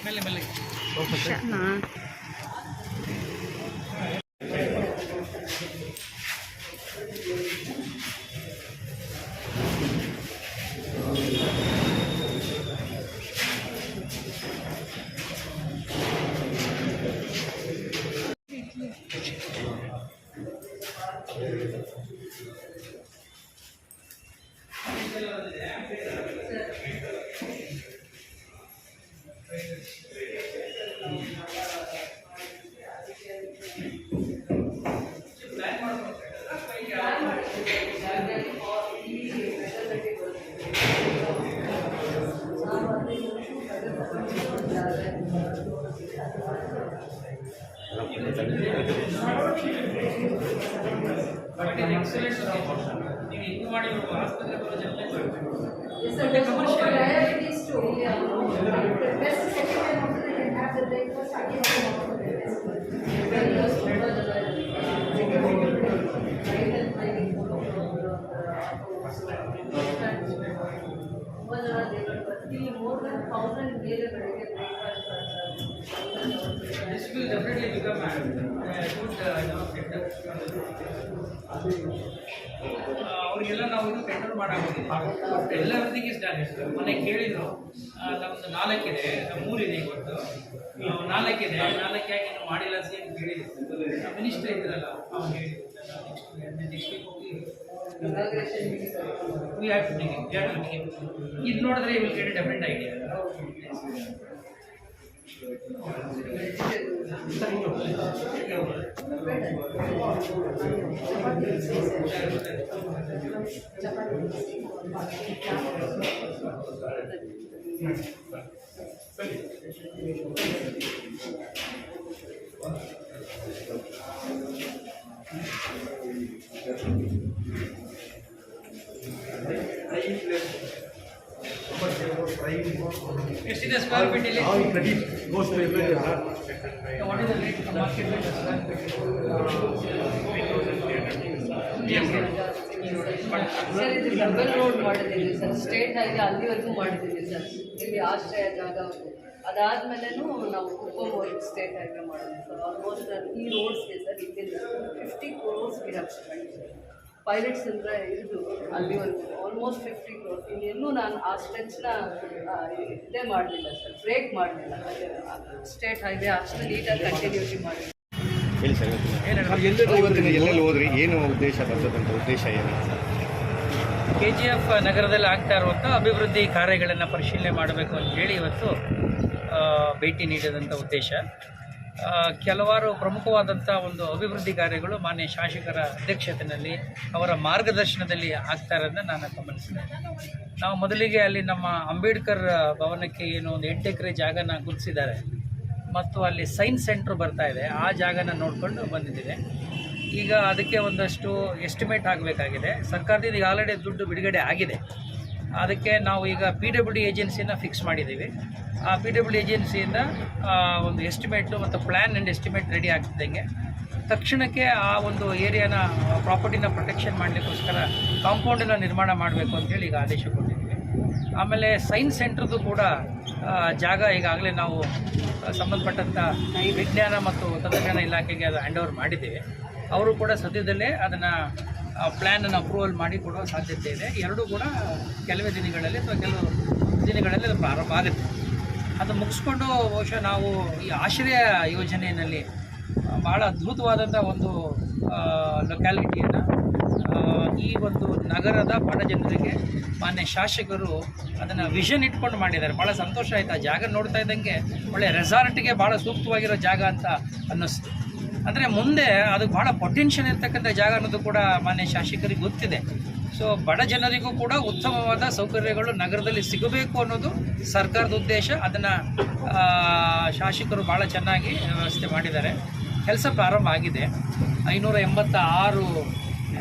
ಮೇಲೆ ಮೇಲೆ This will definitely become a good ಅವರಿಗೆಲ್ಲ ನಾವು ಇದು ಕಂಟ್ರೋಲ್ ಮಾಡಾಗೋದಿಲ್ಲ. ಎಲ್ಲರಿಗೂ ಇಷ್ಟ ಆಗಿದೆ. ಮನೆ ಕೇಳಿದ್ರು ನಮ್ದು 4 ಇದೆ, 3 ಇದೆ ಇವತ್ತು, 4 ಇದೆ, 4 ಯಾಕೆ ಇನ್ನೂ ಮಾಡಿಲ್ಲ ಅಂತ ಕೇಳಿದ್ರು. ಮಿನಿಸ್ಟರ್ ಇದ್ರಲ್ಲ ಅವ್ರು ಹೇಳಿದ್ರು ನೆಕ್ಸ್ಟ್ ವೀಕ್ ಹೋಗಿ ಇದು ನೋಡಿದ್ರೆ will get A different idea. ಎಷ್ಟಿದೆ ಸ್ಕ್ವೇರ್ ಫೀಟ್ ಇಲ್ಲಿ? What is the rate, market rate? Sir ಇದು ಡಬಲ್ ರೋಡ್ ಮಾಡಿದ್ದೀವಿ ಸರ್, ಸ್ಟೇಟ್ ಆಗಿ ಅಲ್ಲಿವರೆಗೂ ಮಾಡಿದ್ದೀವಿ ಸರ್. ಇಲ್ಲಿ ಆಶ್ರಯ ಜಾಗ ಅದಾದ್ಮೇಲೆನೂ ನಾವು ಕುಪ್ಪಂ ಸ್ಟೇಟ್ ಆಗಿ ಮಾಡಿದ್ವಿ ಸರ್. ಆಲ್ಮೋಸ್ಟ್ ಈ ರೋಡ್ಸ್ಗೆ ಸರ್ ಇಲ್ಲಿಂದ 50 crores ಪೈಲಟ್ಸ್ ಅಂದರೆ ಇದು ಅಲ್ಲಿವರೆಗೂ ಆಲ್ಮೋಸ್ಟ್ 50 crores. ಇನ್ನೆಲ್ಲೂ ನಾನು ಆ ಸ್ಟ್ರೆಚ್ನ ಇದೇ ಮಾಡಲಿಲ್ಲ ಸರ್, ಬ್ರೇಕ್ ಮಾಡಲಿಲ್ಲ. ಸ್ಟೇಟ್ ಹೈವೇ ಅಷ್ಟು ನೀಟಾಗಿ ಕಂಟಿನ್ಯೂಟಿ ಮಾಡಿ. ಹೇಳಿ ಸರ್, ಎಲ್ಲೆಲ್ಲಿ ಹೋದ್ರಿ, ಏನು ಉದ್ದೇಶ, ಬರ್ತದಂತ ಉದ್ದೇಶ ಏನು? KGF ನಗರದಲ್ಲಿ ಆಗ್ತಾ ಇರುವಂಥ ಅಭಿವೃದ್ಧಿ ಕಾರ್ಯಗಳನ್ನು ಪರಿಶೀಲನೆ ಮಾಡಬೇಕು ಅಂತೇಳಿ ಇವತ್ತು ಭೇಟಿ ನೀಡಿದಂಥ ಉದ್ದೇಶ. ಕೆಲವಾರು ಪ್ರಮುಖವಾದಂಥ ಒಂದು ಅಭಿವೃದ್ಧಿ ಕಾರ್ಯಗಳು ಮಾನ್ಯ ಶಾಸಕರ ಅಧ್ಯಕ್ಷತೆಯಲ್ಲಿ ಅವರ ಮಾರ್ಗದರ್ಶನದಲ್ಲಿ ಆಗ್ತಾ ಇರೋದನ್ನ ನಾನು ಗಮನಿಸಿದೆ. ನಾವು ಮೊದಲಿಗೆ ಅಲ್ಲಿ ನಮ್ಮ ಅಂಬೇಡ್ಕರ್ ಭವನಕ್ಕೆ ಏನು ಒಂದು 8 ಎಕರೆ ಜಾಗನ ಗುರುತಿಸಿದ್ದಾರೆ ಮತ್ತು ಅಲ್ಲಿ ಸೈನ್ಸ್ ಸೆಂಟ್ರ್ ಬರ್ತಾ ಇದೆ, ಆ ಜಾಗನ ನೋಡಿಕೊಂಡು ಬಂದಿದ್ದೇವೆ. ಈಗ ಅದಕ್ಕೆ ಒಂದಷ್ಟು ಎಸ್ಟಿಮೇಟ್ ಆಗಬೇಕಾಗಿದೆ. ಸರ್ಕಾರದಿಂದ ಈಗ ಆಲ್ರೆಡಿ ದುಡ್ಡು ಬಿಡುಗಡೆ ಆಗಿದೆ. ಅದಕ್ಕೆ ನಾವು ಈಗ PWD ಏಜೆನ್ಸಿನ ಫಿಕ್ಸ್ ಮಾಡಿದ್ದೀವಿ. ಆ PWD ಏಜೆನ್ಸಿಯಿಂದ ಒಂದು ಎಸ್ಟಿಮೇಟು ಮತ್ತು ಪ್ಲ್ಯಾನ್ ಆ್ಯಂಡ್ ಎಸ್ಟಿಮೇಟ್ ರೆಡಿ ಆಗ್ತಿದ್ದಂಗೆ ತಕ್ಷಣಕ್ಕೆ ಆ ಒಂದು ಏರಿಯಾನ ಪ್ರಾಪರ್ಟಿನ ಪ್ರೊಟೆಕ್ಷನ್ ಮಾಡಲಿಕ್ಕೋಸ್ಕರ ಕಾಂಪೌಂಡನ್ನು ನಿರ್ಮಾಣ ಮಾಡಬೇಕು ಅಂತೇಳಿ ಈಗ ಆದೇಶ ಕೊಟ್ಟಿದ್ದೀವಿ. ಆಮೇಲೆ ಸೈನ್ಸ್ ಸೆಂಟ್ರದ್ದು ಕೂಡ ಜಾಗ ಈಗಾಗಲೇ ನಾವು ಸಂಬಂಧಪಟ್ಟಂಥ ವಿಜ್ಞಾನ ಮತ್ತು ತಂತ್ರಜ್ಞಾನ ಇಲಾಖೆಗೆ ಅದು ಹ್ಯಾಂಡ್ ಓವರ್ ಮಾಡಿದ್ದೇವೆ. ಅವರು ಕೂಡ ಸದ್ಯದಲ್ಲೇ ಅದನ್ನು ಪ್ಲ್ಯಾನನ್ನು ಅಪ್ರೂವಲ್ ಮಾಡಿ ಕೊಡುವ ಸಾಧ್ಯತೆ ಇದೆ. ಎರಡೂ ಕೂಡ ಕೆಲವೇ ದಿನಗಳಲ್ಲಿ ಅಥವಾ ಕೆಲವು ದಿನಗಳಲ್ಲಿ ಅದು ಪ್ರಾರಂಭ ಆಗುತ್ತೆ. ಅದು ಮುಗಿಸ್ಕೊಂಡು ಬಹುಶಃ ನಾವು ಈ ಆಶ್ರಯ ಯೋಜನೆಯಲ್ಲಿ ಭಾಳ ಅದ್ಭುತವಾದಂಥ ಒಂದು ಲೊಕ್ಯಾಲಿಟಿಯನ್ನು ಈ ಒಂದು ನಗರದ ಬಡ ಜನರಿಗೆ ಮಾನ್ಯ ಶಾಸಕರು ಅದನ್ನು ವಿಷನ್ ಇಟ್ಕೊಂಡು ಮಾಡಿದ್ದಾರೆ. ಭಾಳ ಸಂತೋಷ ಆಯಿತು. ಆ ಜಾಗ ನೋಡ್ತಾ ಇದ್ದಂಗೆ ಒಳ್ಳೆಯ ರೆಸಾರ್ಟ್ಗೆ ಭಾಳ ಸೂಕ್ತವಾಗಿರೋ ಜಾಗ ಅಂತ ಅನ್ನಿಸ್ತು. ಅಂದರೆ ಮುಂದೆ ಅದು ಭಾಳ ಪೊಟೆನ್ಷಿಯಲ್ ಇರ್ತಕ್ಕಂಥ ಜಾಗ ಅನ್ನೋದು ಕೂಡ ಮಾನ್ಯ ಶಾಸಕರಿಗೆ ಗೊತ್ತಿದೆ. ಸೊ ಬಡ ಜನರಿಗೂ ಕೂಡ ಉತ್ತಮವಾದ ಸೌಕರ್ಯಗಳು ನಗರದಲ್ಲಿ ಸಿಗಬೇಕು ಅನ್ನೋದು ಸರ್ಕಾರದ ಉದ್ದೇಶ. ಅದನ್ನು ಶಾಸಕರು ಭಾಳ ಚೆನ್ನಾಗಿ ವ್ಯವಸ್ಥೆ ಮಾಡಿದ್ದಾರೆ. ಕೆಲಸ ಪ್ರಾರಂಭ ಆಗಿದೆ. 586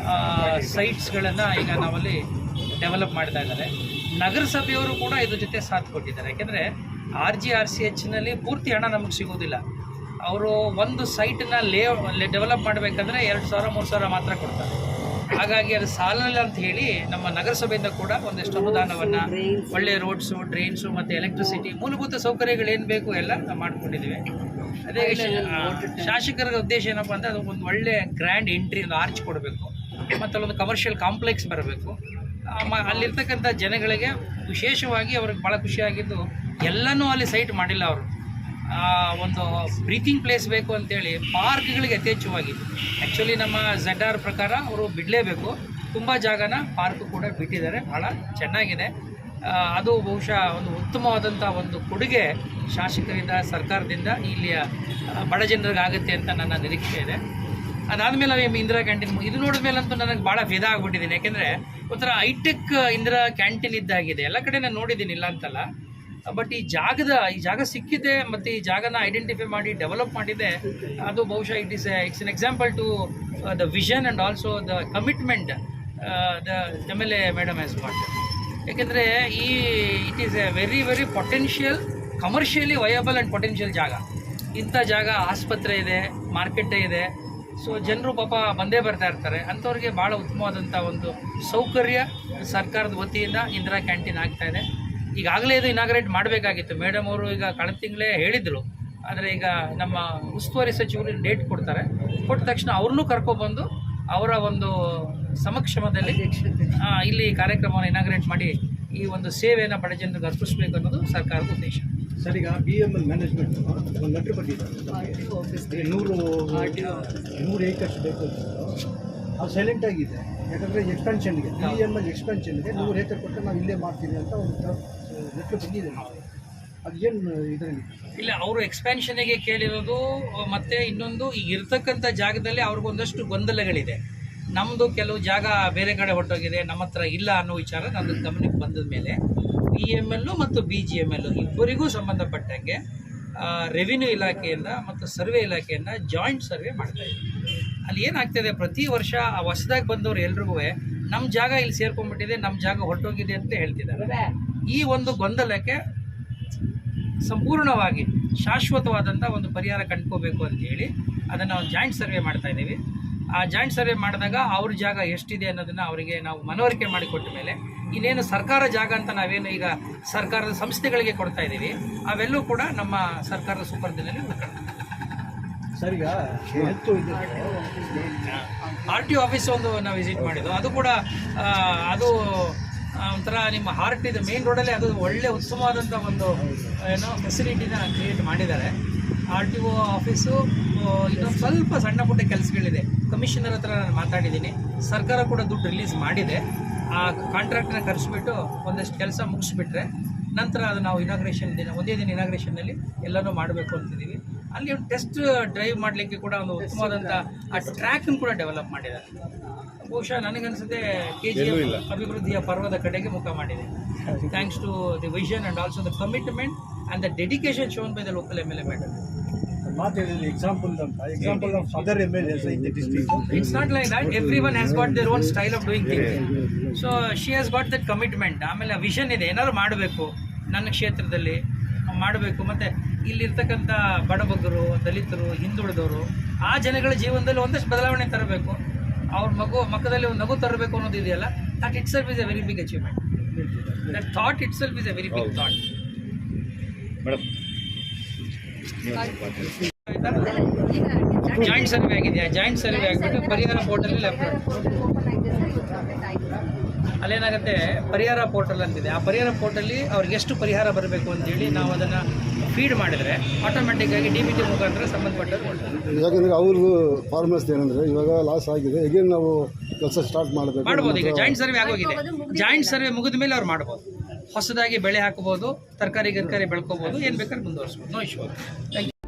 ಸೈಟ್ಸ್ಗಳನ್ನು ಈಗ ನಾವಲ್ಲಿ ಡೆವಲಪ್ ಮಾಡ್ತಾ ಇದ್ದಾರೆ. ನಗರಸಭೆಯವರು ಕೂಡ ಇದ್ರ ಜೊತೆ ಸಾಥ್ ಕೊಟ್ಟಿದ್ದಾರೆ. ಯಾಕೆಂದರೆ RGRCHನಲ್ಲಿ ಪೂರ್ತಿ ಹಣ ನಮಗೆ ಸಿಗೋದಿಲ್ಲ. ಅವರು ಒಂದು ಸೈಟನ್ನು ಡೆವಲಪ್ ಮಾಡಬೇಕಂದ್ರೆ 2,000-3,000 ಮಾತ್ರ ಕೊಡ್ತಾರೆ. ಹಾಗಾಗಿ ಅದು ಸಾಲಲ್ಲ ಅಂತ ಹೇಳಿ ನಮ್ಮ ನಗರಸಭೆಯಿಂದ ಕೂಡ ಒಂದಷ್ಟು ಅನುದಾನವನ್ನು ಒಳ್ಳೆ ರೋಡ್ಸು, ಡ್ರೈನ್ಸು ಮತ್ತು ಎಲೆಕ್ಟ್ರಿಸಿಟಿ ಮೂಲಭೂತ ಸೌಕರ್ಯಗಳು ಏನು ಬೇಕು ಎಲ್ಲ ನಾವು ಮಾಡ್ಕೊಂಡಿದ್ದೀವಿ. ಅದೇ ಶಾಸಕರ ಉದ್ದೇಶ ಏನಪ್ಪ ಅಂದರೆ ಅದು ಒಂದು ಒಳ್ಳೆ ಗ್ರ್ಯಾಂಡ್ ಎಂಟ್ರಿ, ಒಂದು ಆರ್ಚ್ ಕೊಡಬೇಕು ಮತ್ತು ಅಲ್ಲೊಂದು ಕಮರ್ಷಿಯಲ್ ಕಾಂಪ್ಲೆಕ್ಸ್ ಬರಬೇಕು. ಅಲ್ಲಿರ್ತಕ್ಕಂಥ ಜನಗಳಿಗೆ ವಿಶೇಷವಾಗಿ ಅವ್ರಿಗೆ ಭಾಳ ಖುಷಿಯಾಗಿದ್ದು ಎಲ್ಲನೂ ಅಲ್ಲಿ ಸೈಟ್ ಮಾಡಿಲ್ಲ ಅವರು. ಒಂದು ಬ್ರೀತಿಂಗ್ ಪ್ಲೇಸ್ ಬೇಕು ಅಂತೇಳಿ ಪಾರ್ಕ್ಗಳಿಗೆ ಯಥೇಚ್ಛವಾಗಿ ಆ್ಯಕ್ಚುಲಿ ನಮ್ಮ ZR ಪ್ರಕಾರ ಅವರು ಬಿಡಲೇಬೇಕು. ತುಂಬ ಜಾಗನ ಪಾರ್ಕ್ ಕೂಡ ಬಿಟ್ಟಿದ್ದಾರೆ, ಭಾಳ ಚೆನ್ನಾಗಿದೆ. ಅದು ಬಹುಶಃ ಒಂದು ಉತ್ತಮವಾದಂಥ ಒಂದು ಕೊಡುಗೆ ಶಾಸಕರಿಂದ, ಸರ್ಕಾರದಿಂದ ಇಲ್ಲಿಯ ಬಡ ಜನರಿಗೆ ಆಗುತ್ತೆ ಅಂತ ನನ್ನ ನಿರೀಕ್ಷೆ ಇದೆ. ಅದಾದಮೇಲೆ ನಾವು ಇಂದಿರಾ ಕ್ಯಾಂಟೀನ್ ಇದು ನೋಡಿದ ಮೇಲಂತೂ ನನಗೆ ಭಾಳ ಭೇದ ಆಗ್ಬಿಟ್ಟಿದ್ದೀನಿ. ಯಾಕೆಂದರೆ ಒಂಥರ ಹೈಟೆಕ್ ಇಂದಿರಾ ಕ್ಯಾಂಟೀನ್ ಇದ್ದಾಗಿದೆ. ಎಲ್ಲ ಕಡೆ ನಾನು ನೋಡಿದ್ದೀನಿ, ಇಲ್ಲ ಅಂತಲ್ಲ. ಬಟ್ ಈ ಜಾಗ ಸಿಕ್ಕಿದೆ ಮತ್ತು ಈ ಜಾಗನ ಐಡೆಂಟಿಫೈ ಮಾಡಿ ಡೆವಲಪ್ ಮಾಡಿದೆ. ಅದು ಬಹುಶಃ it's an example to the vision and also the commitment the MLA madam has got. ಯಾಕೆಂದರೆ it is a very potential, commercially viable and potential ಜಾಗ. ಇಂಥ ಜಾಗ ಆಸ್ಪತ್ರೆ ಇದೆ, ಮಾರ್ಕೆಟೇ ಇದೆ. ಸೊ ಜನರು ಪಾಪ ಬಂದೇ ಬರ್ತಾ ಇರ್ತಾರೆ. ಅಂಥವ್ರಿಗೆ ಭಾಳ ಉತ್ತಮವಾದಂಥ ಒಂದು ಸೌಕರ್ಯ ಸರ್ಕಾರದ ವತಿಯಿಂದ ಇಂದಿರಾ ಕ್ಯಾಂಟೀನ್ ಆಗ್ತಾಯಿದೆ. ಈಗಾಗಲೇ ಇದು ಇನಾಗ್ರೇಟ್ ಮಾಡಬೇಕಾಗಿತ್ತು. ಮೇಡಮ್ ಅವರು ಈಗ ಕಳೆದ ತಿಂಗಳೇ ಹೇಳಿದರು. ಆದರೆ ಈಗ ನಮ್ಮ ಉಸ್ತುವಾರಿ ಸಚಿವರು ಡೇಟ್ ಕೊಡ್ತಾರೆ. ಕೊಟ್ಟ ತಕ್ಷಣ ಅವ್ರನ್ನೂ ಕರ್ಕೊಬಂದು ಅವರ ಒಂದು ಸಮಕ್ಷಮದಲ್ಲಿ ಇಲ್ಲಿ ಕಾರ್ಯಕ್ರಮವನ್ನು ಇನಾಗ್ರೇಟ್ ಮಾಡಿ ಈ ಒಂದು ಸೇವೆಯನ್ನು ಬಡ ಜನರಿಗೆ ಅರ್ಪಿಸಬೇಕು ಅನ್ನೋದು ಸರ್ಕಾರದ ಉದ್ದೇಶ. ಸರ್, ಈಗ BML ಮ್ಯಾನೇಜ್ಮೆಂಟ್ ಒಂದು ಲೆಟ್ರ್ ಬಂದಿದೆ, 100 ಏಕರ್ಸ್ ಬೇಕು ಅಂತ. ಅದು ಸೈಲೆಂಟ್ ಆಗಿದೆ. ಯಾಕಂದರೆ ಎಕ್ಸ್ಪೆನ್ಷನ್ಗೆ, BML ಎಕ್ಸ್ಪೆನ್ಷನ್ಗೆ 100 ಏಕರ್ ಕೊಟ್ಟು ನಾವು ಇಲ್ಲೇ ಮಾಡ್ತೀವಿ ಅಂತ ಒಂದು ಲೆಟ್ರ್ ಬಂದಿದೆ. ಅದು ಏನು ಇದರಲ್ಲಿ ಇಲ್ಲ, ಅವರು ಎಕ್ಸ್ಪ್ಯಾನ್ಷನ್ಗೆ ಕೇಳಿರೋದು. ಮತ್ತು ಇನ್ನೊಂದು, ಈಗ ಇರ್ತಕ್ಕಂಥ ಜಾಗದಲ್ಲಿ ಅವ್ರಿಗೊಂದಷ್ಟು ಗೊಂದಲಗಳಿದೆ. ನಮ್ಮದು ಕೆಲವು ಜಾಗ ಬೇರೆ ಕಡೆ ಹೊರಟೋಗಿದೆ, ನಮ್ಮ ಹತ್ರ ಇಲ್ಲ ಅನ್ನೋ ವಿಚಾರ ನನ್ನ ಗಮನಕ್ಕೆ ಬಂದ ಮೇಲೆ BML ಮತ್ತು BGML ಇಬ್ಬರಿಗೂ ಸಂಬಂಧಪಟ್ಟಂಗೆ ರೆವಿನ್ಯೂ ಇಲಾಖೆಯಿಂದ ಮತ್ತು ಸರ್ವೆ ಇಲಾಖೆಯಿಂದ ಜಾಯಿಂಟ್ ಸರ್ವೆ ಮಾಡ್ತಾಯಿದ್ದೀವಿ. ಅಲ್ಲಿ ಏನಾಗ್ತಿದೆ, ಪ್ರತಿ ವರ್ಷ ಹೊಸದಾಗಿ ಬಂದವರು ಎಲ್ರಿಗೂ ನಮ್ಮ ಜಾಗ ಇಲ್ಲಿ ಸೇರ್ಕೊಂಡ್ಬಿಟ್ಟಿದೆ, ನಮ್ಮ ಜಾಗ ಹೊರಟೋಗಿದೆ ಅಂತ ಹೇಳ್ತಿದ್ದಾರೆ. ಈ ಒಂದು ಗೊಂದಲಕ್ಕೆ ಸಂಪೂರ್ಣವಾಗಿ ಶಾಶ್ವತವಾದಂಥ ಒಂದು ಪರಿಹಾರ ಕಂಡ್ಕೋಬೇಕು ಅಂತೇಳಿ ಅದನ್ನು ಒಂದು ಜಾಯಿಂಟ್ ಸರ್ವೆ ಮಾಡ್ತಾಯಿದ್ದೀವಿ. ಆ ಜಾಯಿಂಟ್ ಸರ್ವೆ ಮಾಡಿದಾಗ ಅವ್ರ ಜಾಗ ಎಷ್ಟಿದೆ ಅನ್ನೋದನ್ನು ಅವರಿಗೆ ನಾವು ಮನವರಿಕೆ ಮಾಡಿಕೊಟ್ಟ ಮೇಲೆ ಇನ್ನೇನು ಸರ್ಕಾರ ಜಾಗ ಅಂತ ನಾವೇನು ಈಗ ಸರ್ಕಾರದ ಸಂಸ್ಥೆಗಳಿಗೆ ಕೊಡ್ತಾ ಇದ್ದೀವಿ, ಅವೆಲ್ಲೂ ಕೂಡ ನಮ್ಮ ಸರ್ಕಾರದ ಸುಪರ್ದಿನಲ್ಲಿ ಉಳ್ಕೊಳ್ಳುತ್ತೆ. ಸರ್, ಈಗ RTO ಆಫೀಸ್ ಒಂದು ನಾವು ವಿಸಿಟ್ ಮಾಡಿದ್ದು. ಅದು ಕೂಡ ಅದು ಒಂಥರ ನಿಮ್ಮ ಹಾರ್ಟ್ ಇದೆ, ಮೇನ್ ರೋಡಲ್ಲಿ ಅದು ಒಳ್ಳೆ ಉತ್ತಮವಾದಂಥ ಒಂದು ಫೆಸಿಲಿಟಿನ ಕ್ರಿಯೇಟ್ ಮಾಡಿದ್ದಾರೆ. RTO ಆಫೀಸು ಇನ್ನೊಂದು ಸ್ವಲ್ಪ ಸಣ್ಣ ಪುಟ್ಟ ಕೆಲಸಗಳಿದೆ. ಕಮಿಷನರ್ ಹತ್ರ ನಾನು ಮಾತಾಡಿದ್ದೀನಿ. ಸರ್ಕಾರ ಕೂಡ ದುಡ್ಡು ರಿಲೀಸ್ ಮಾಡಿದೆ. ಆ ಕಾಂಟ್ರಾಕ್ಟನ್ನ ಕರೆಸಿಬಿಟ್ಟು ಒಂದಷ್ಟು ಕೆಲಸ ಮುಗಿಸ್ಬಿಟ್ರೆ ನಂತರ ಅದು ನಾವು ಇನಾಗ್ರೇಷನ್ ದಿನ, ಒಂದೇ ದಿನ ಇನಾಗ್ರೇಷನ್ನಲ್ಲಿ ಎಲ್ಲನೂ ಮಾಡಬೇಕು ಅಂತಿದ್ದೀವಿ. ಅಲ್ಲಿ ಒಂದು ಟೆಸ್ಟ್ ಡ್ರೈವ್ ಮಾಡಲಿಕ್ಕೆ ಕೂಡ ಒಂದು ಉತ್ತಮವಾದಂಥ ಆ ಟ್ರ್ಯಾಕನ್ನು ಕೂಡ ಡೆವಲಪ್ ಮಾಡಿದ್ದಾರೆ. ಬಹುಶಃ ನನಗನ್ಸುತ್ತೆ KGF ಅಭಿವೃದ್ಧಿಯ ಪರ್ವದ ಕಡೆಗೆ ಮುಖ ಮಾಡಿದೆ. Thanks to the vision and also the commitment and the dedication shown by the local MLA madam. example of other MLAs in the district. It's not like that. Everyone has got their own style of doing things. So she has got that commitment. ಆಮೇಲೆ vision ಇದೆ, ಏನಾದ್ರು ಮಾಡಬೇಕು, ನನ್ನ ಕ್ಷೇತ್ರದಲ್ಲಿ ಮಾಡಬೇಕು. ಮತ್ತು ಇಲ್ಲಿರ್ತಕ್ಕಂಥ ಬಡಬಗ್ಗರು, ದಲಿತರು, ಹಿಂದುಳಿದವರು, ಆ ಜನಗಳ ಜೀವನದಲ್ಲಿ ಒಂದಷ್ಟು ಬದಲಾವಣೆ ತರಬೇಕು. ಅವ್ರ ಮಕ್ಕದಲ್ಲಿ ಒಂದು ನಗು ತರಬೇಕು ಅನ್ನೋದು ಇದೆಯಲ್ಲ, that itself is a very big achievement. That thought itself is a very big thought. Madam, joint survey ಆಗಿದೆ. ಜಾಯಿಂಟ್ ಸರ್ವೆ ಆಗಿಬಿಟ್ಟು ಪರಿಹಾರ ಪೋರ್ಟಲಲ್ಲಿ ಅಪ್ಲೋಡ್. ಅಲ್ಲೇನಾಗುತ್ತೆ, ಪರಿಹಾರ ಪೋರ್ಟಲ್ ಅಂತಿದೆ. ಆ ಪರಿಹಾರ ಪೋರ್ಟಲ್ಲಿ ಅವ್ರಿಗೆ ಎಷ್ಟು ಪರಿಹಾರ ಬರಬೇಕು ಅಂತೇಳಿ ನಾವು ಅದನ್ನು ಫೀಡ್ ಮಾಡಿದರೆ ಆಟೋಮೆಟಿಕ್ಕಾಗಿ DBT ಮುಖಾಂತರ ಸಂಬಂಧಪಟ್ಟವ್ರು ಕೊಡ್ತಾರೆ. ಯಾಕಂದರೆ ಅವ್ರದ್ದು ಫಾರ್ಮರ್ಸ್ ಏನಂದರೆ ಇವಾಗ ಲಾಸ್ ಆಗಿದೆ, ಈಗೇನು ನಾವು ಕೆಲಸ ಸ್ಟಾರ್ಟ್ ಮಾಡ್ಬೋದು. ಈಗ ಜಾಯಿಂಟ್ ಸರ್ವೆ ಆಗೋಗಿದೆ. ಜಾಯಿಂಟ್ ಸರ್ವೆ ಮುಗಿದ ಮೇಲೆ ಅವ್ರು ಮಾಡ್ಬೋದು. ಹೊಸದಾಗಿ ಬೆಳೆ ಹಾಕ್ಬೋದು, ತರಕಾರಿ ಗಿರ್ಕಾರಿ ಬೆಳ್ಕೋಬೋದು, ಏನು ಬೇಕಾದ್ರೆ ಮುಂದುವರಿಸ್ಬೋದು. No issue. Thank you.